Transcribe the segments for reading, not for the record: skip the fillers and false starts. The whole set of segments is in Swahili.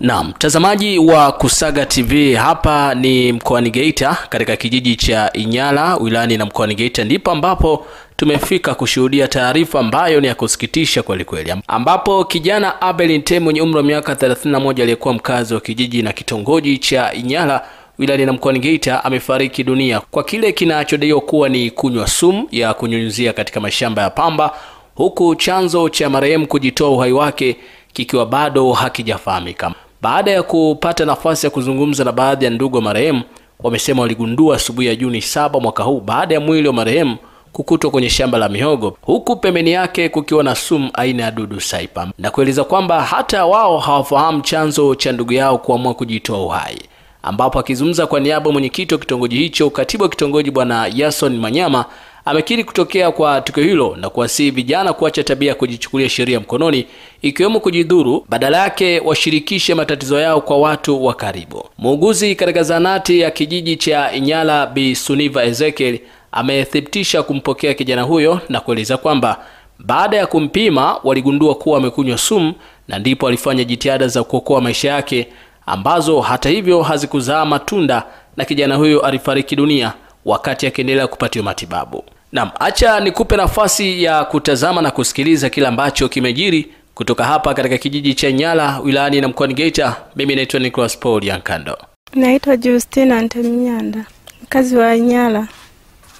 Naam, mtazamaji wa Kusaga TV, hapa ni mkoani Geita katika kijiji cha Inyala wilayani na mkoani Geita, ndipo ambapo tumefika kushuhudia taarifa ambayo ni ya kusikitisha kweli kweli, ambapo kijana Abel Ntemi mwenye umri wa miaka 31 aliyekuwa mkazi wa kijiji na kitongoji cha Inyala wilayani na mkoani Geita amefariki dunia kwa kile kinachodaiwa kuwa ni kunywa sumu ya kunyunyuzia katika mashamba ya pamba, huku chanzo cha marehemu kujitoa uhai wake kikiwa bado hakijafahamika. Baada ya kupata nafasi ya kuzungumza na baadhi ya ndugu wa marehemu, wamesema waligundua asubuhi ya Juni 7 mwaka huu baada ya mwili wa marehemu kukutwa kwenye shamba la mihogo, huku pembeni yake kukiwa na sumu aina ya dudu saipa, na kueleza kwamba hata wao hawafahamu chanzo cha ndugu yao kuamua kujitoa uhai. Ambapo akizungumza kwa niaba mwenyekiti wa kitongoji hicho, katibu wa kitongoji Bwana Yason Manyama amekiri kutokea kwa tukio hilo na kuwasihi vijana kuacha tabia ya kujichukulia sheria mkononi, ikiwemo kujidhuru, badala yake washirikishe matatizo yao kwa watu wa karibu. Muuguzi katika zahanati ya kijiji cha Inyala Bi Suniva Ezekiel amethibitisha kumpokea kijana huyo na kueleza kwamba baada ya kumpima waligundua kuwa amekunywa sumu, na ndipo alifanya jitihada za kuokoa maisha yake ambazo hata hivyo hazikuzaa matunda, na kijana huyo alifariki dunia wakati akiendelea kupatiwa matibabu. Naam, acha nikupe nafasi ya kutazama na kusikiliza kila ambacho kimejiri kutoka hapa katika kijiji cha Inyala wilayani na mkoani Geita. Mimi naitwa Nicholas Paul Yankando. Naitwa Justina Nteminyanda, mkazi wa Inyala.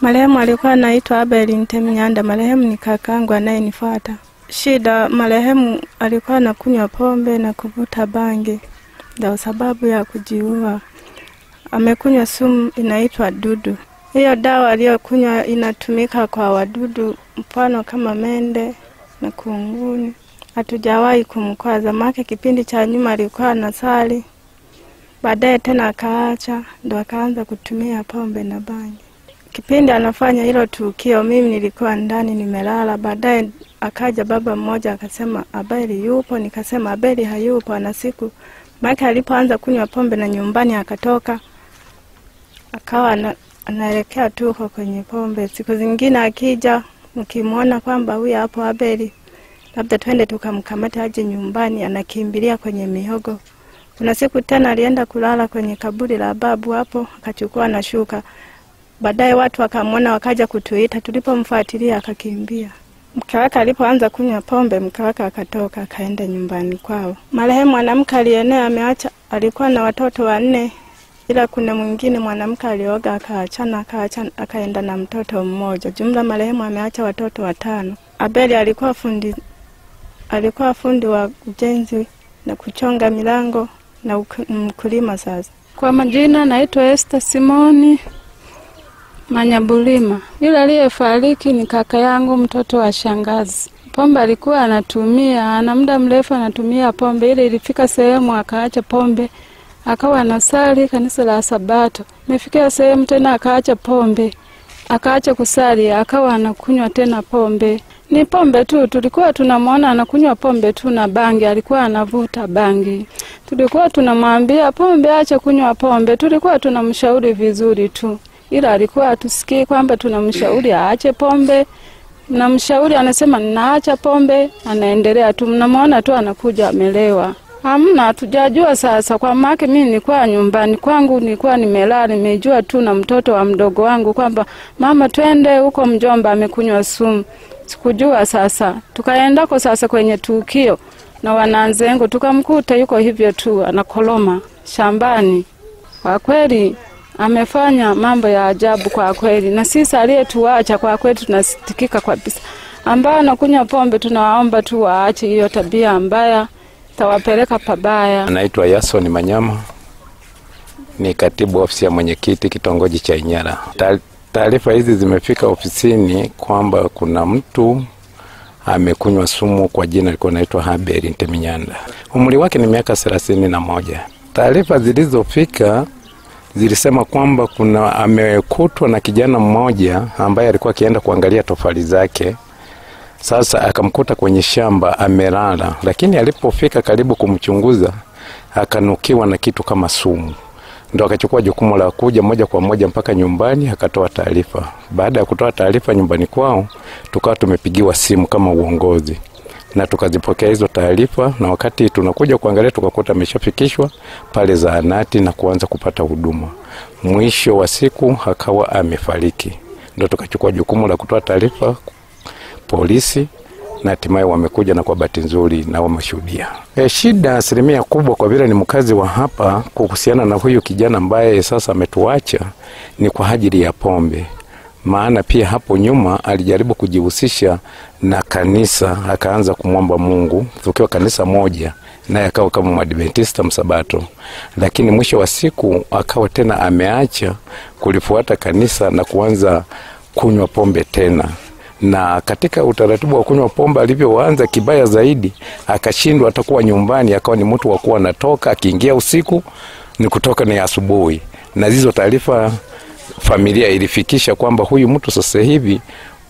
Marehemu alikuwa anaitwa Abel Nteminyanda. Marehemu ni kakaangu anayenifuata. Shida, marehemu alikuwa anakunywa pombe na kuvuta bangi, ndio sababu ya kujiua. Amekunywa sumu inaitwa dudu. Hiyo dawa aliyokunywa inatumika kwa wadudu, mfano kama mende na kunguni. Hatujawahi kumkwaza, maana kipindi cha nyuma alikuwa anasali, baadaye tena akaacha, ndo akaanza kutumia pombe na bangi. Kipindi anafanya hilo tukio, mimi nilikuwa ndani nimelala. Baadaye akaja baba mmoja akasema Abeli yupo, nikasema Abeli hayupo. Na siku maana alipoanza kunywa pombe na nyumbani akatoka, akawa anaelekea tu kwenye pombe. Siku zingine akija, mkimwona kwamba huyu hapo Abeli, labda twende tukamkamata aje nyumbani, anakimbilia kwenye mihogo. Kuna siku tena alienda kulala kwenye kaburi la babu hapo, akachukua na shuka. Baadaye watu wakamwona, wakaja kutuita, tulipomfuatilia akakimbia. Mke wake alipoanza kunywa pombe, mke wake akatoka akaenda nyumbani kwao. Marehemu mwanamke alienea ameacha, alikuwa na watoto 4, ila kuna mwingine mwanamke alioga akaachana akaenda na mtoto mmoja. Jumla marehemu ameacha watoto 5. Abeli alikuwa fundi wa ujenzi na kuchonga milango na mkulima. Sasa kwa majina naitwa Esther Simoni Manyabulima. Yule aliyefariki ni kaka yangu, mtoto wa shangazi. Pombe alikuwa anatumia, ana muda mrefu anatumia pombe. Ile ilifika sehemu akaacha pombe, akawa anasali kanisa la Sabato. Imefikia sehemu tena akaacha pombe, akaacha kusali, akawa anakunywa tena pombe. Ni pombe tu, tulikuwa tunamwona anakunywa pombe tu na bangi, alikuwa anavuta bangi. Tulikuwa tunamwambia pombe acha kunywa pombe, tulikuwa tunamshauri vizuri tu, ila alikuwa atusikii kwamba tunamshauri aache pombe. Na mshauri anasema naacha pombe, anaendelea tu, mnamwona tu anakuja amelewa. Hamna, hatujajua sasa, kwa maana mimi nilikuwa nyumbani kwangu, nilikuwa nimelala, nimejua tu na mtoto wa mdogo wangu kwamba mama twende huko mjomba amekunywa sumu. Sikujua sasa. Tukaendako sasa kwenye tukio na wananzengo, tukamkuta yuko hivyo tu anakoloma shambani. Kwa kweli amefanya mambo ya ajabu kwa kweli, na sisi aliyetuacha kwa kweli tunasitikika kabisa. Ambao anakunywa pombe tunawaomba tu waache hiyo tabia mbaya, tawapeleka pabaya. Naitwa Yason Manyama, ni katibu ofisi ya mwenyekiti kitongoji cha Inyala. Taarifa hizi zimefika ofisini kwamba kuna mtu amekunywa sumu kwa jina alikuwa anaitwa Abel Nteminyanda. Umri wake ni miaka 31. Taarifa zilizofika zilisema kwamba kuna amekutwa na kijana mmoja ambaye alikuwa akienda kuangalia tofali zake. Sasa akamkuta kwenye shamba amelala, lakini alipofika karibu kumchunguza akanukiwa na kitu kama sumu. Ndio akachukua jukumu la kuja moja kwa moja mpaka nyumbani akatoa taarifa. Baada ya kutoa taarifa nyumbani kwao, tukawa tumepigiwa simu kama uongozi. na tukazipokea hizo taarifa, na wakati tunakuja kuangalia tukakuta ameshafikishwa pale zahanati na kuanza kupata huduma. Mwisho wa siku akawa amefariki. Ndio tukachukua jukumu la kutoa taarifa polisi, na hatimaye wamekuja na kwa bahati nzuri na wameshuhudia. Shida asilimia kubwa kwa vile ni mkazi wa hapa kuhusiana na huyu kijana ambaye sasa ametuacha ni kwa ajili ya pombe. Maana pia hapo nyuma alijaribu kujihusisha na kanisa, akaanza kumwomba Mungu, tukiwa kanisa moja, naye akawa kama Mwadventista Msabato. Lakini mwisho wa siku akawa tena ameacha kulifuata kanisa na kuanza kunywa pombe tena. Na katika utaratibu wa kunywa pombe alivyoanza kibaya zaidi, akashindwa atakuwa nyumbani, akawa ni mtu wa kuwa anatoka, akiingia usiku ni kutoka ni asubuhi. Na hizo taarifa familia ilifikisha kwamba huyu mtu sasa hivi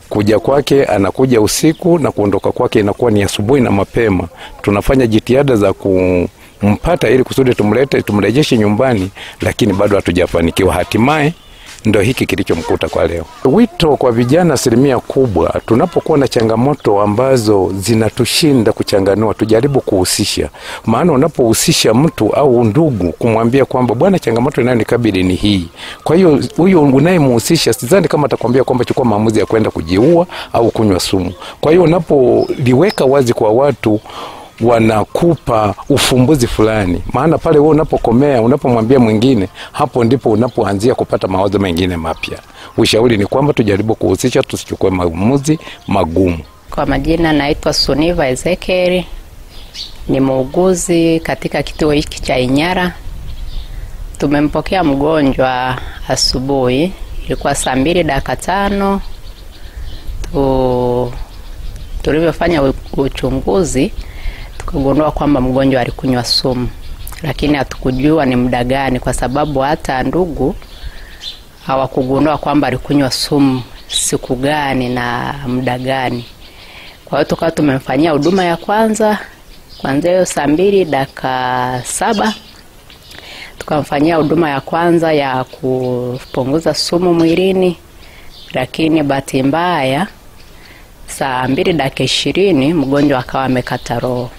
kuja kwake anakuja usiku na kuondoka kwake inakuwa ni asubuhi na mapema. Tunafanya jitihada za kumpata ili kusudi tumrejeshe nyumbani, lakini bado hatujafanikiwa. Hatimaye ndio hiki kilichomkuta kwa leo. Wito kwa vijana asilimia kubwa, tunapokuwa na changamoto ambazo zinatushinda kuchanganua, tujaribu kuhusisha. Maana unapohusisha mtu au ndugu kumwambia kwamba bwana, changamoto inayonikabili ni hii. Kwa hiyo huyo unayemhusisha sidhani kama atakwambia kwamba chukua maamuzi ya kwenda kujiua au kunywa sumu. Kwa hiyo unapoliweka wazi kwa watu, wanakupa ufumbuzi fulani. Maana pale wewe unapokomea, unapomwambia mwingine, hapo ndipo unapoanzia kupata mawazo mengine mapya. Ushauri ni kwamba tujaribu kuhusisha, tusichukue maamuzi magumu. Kwa majina naitwa Suniva Ezekiel, ni muuguzi katika kituo hiki cha Inyala. Tumempokea mgonjwa asubuhi, ilikuwa saa 2:05. Tulivyofanya uchunguzi tukagundua kwamba mgonjwa alikunywa sumu, lakini hatukujua ni muda gani, kwa sababu hata ndugu hawakugundua kwamba alikunywa sumu siku gani na muda gani. Kwa hiyo tukawa tumemfanyia huduma ya kwanza kuanzia hiyo saa 2:07. Tukamfanyia huduma ya kwanza ya kupunguza sumu mwilini, lakini bahati mbaya saa 2:20 mgonjwa akawa amekata roho.